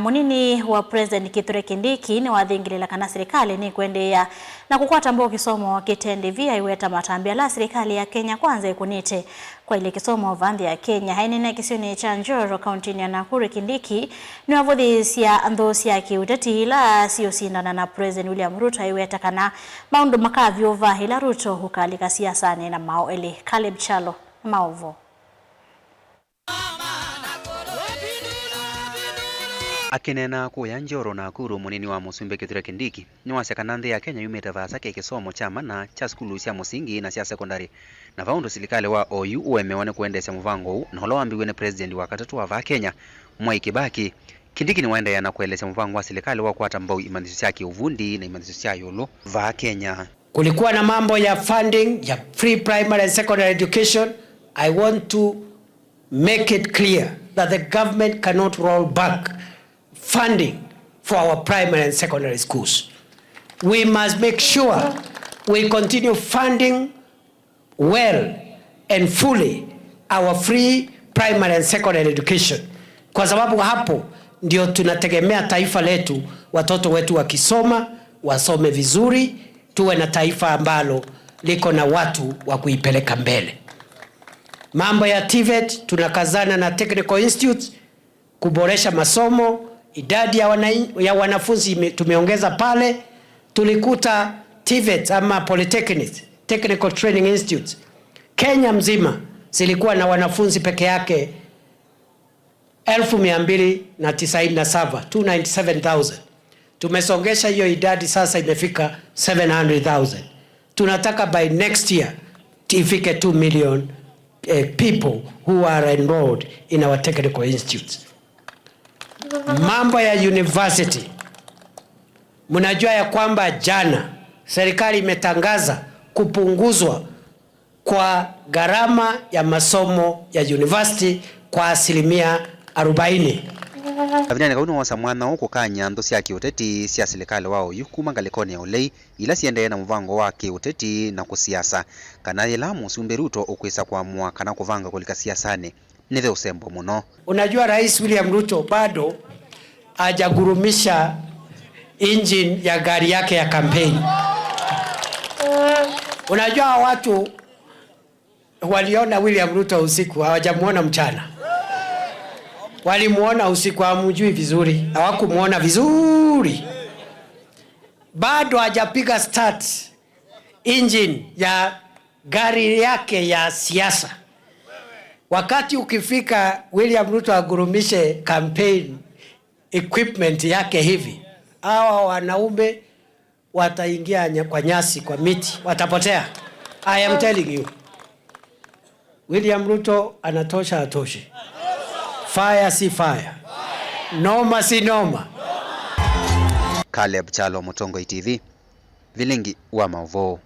Munini wa President Kithure Kindiki ni wathingirira kana serikali ni kuendelea na kukwata mbo kisomo kitendi via iweta matambia la serikali ya Kenya kwanza ikunite kwa ile kisomo vandhi ya Kenya hainene kisioni cha Njoro kaunti ya Nakuru. Kindiki ni wavuthisia andhosi ya kiuteti ila sio sindana na President William Ruto iweta kana maundu makavyo vahila Ruto hukalika siasani na mao ele Caleb Chalo maovo akinena kuya Njoro Nakuru. Munini wa Musumbe Kithure Kindiki ni wasekana nthi ya Kenya yumite thasa ke kisomo cha mana cha skulu cia musingi na cia sekondari na vaundu silikali wa OU uemewa ni kuendesha muvango huu na holo wambiwe ni president wa katatu wa va Kenya Mwai Kibaki. Kindiki ni waendelea na kueleza muvango wa silikali wa kuata mbau imanisho cia kiuvundi na imanisho cia yolo va Kenya. Kulikuwa na mambo ya funding ya free primary and secondary education. I want to make it clear that the government cannot roll back funding for our primary and secondary schools. We must make sure we continue funding well and fully our free primary and secondary education, kwa sababu hapo ndio tunategemea taifa letu, watoto wetu wakisoma wasome vizuri, tuwe na taifa ambalo liko na watu wa kuipeleka mbele. Mambo ya TVET tunakazana na technical institutes kuboresha masomo. Idadi ya wanafunzi tumeongeza pale. Tulikuta TVET ama polytechnics, technical training institutes, Kenya mzima zilikuwa na wanafunzi peke yake 297,000. Tumesongesha hiyo idadi, sasa imefika 700,000. Tunataka by next year ifike 2 million people who are enrolled in our technical institutes. Mambo ya university, mnajua ya kwamba jana serikali imetangaza kupunguzwa kwa gharama ya masomo ya university kwa 40%. Avinani kaunu wasa mwana uko kanya ndo cia kiuteti cia serikali wao yukuma ngalikoni ya ulei ila siendeye na mvango wa kiuteti na kusiasa kana ila Musumbe Ruto ukwisa kwa mua kana kuvanga kulika siasani nithe usembo muno. Unajua Rais William Ruto bado hajagurumisha engine ya gari yake ya campaign. Unajua watu waliona William Ruto usiku, hawajamuona mchana. Walimuona usiku, hamjui vizuri, hawakumuona vizuri. Bado hajapiga start engine ya gari yake ya siasa. Wakati ukifika William Ruto agurumishe campaign equipment yake hivi, hawa wanaume wataingia kwa nyasi, kwa miti, watapotea. I am telling you. William Ruto anatosha atoshe. Fire si fire. Noma si noma. Caleb Chalo, Mutongo TV, Vilingi wa Mauvoo.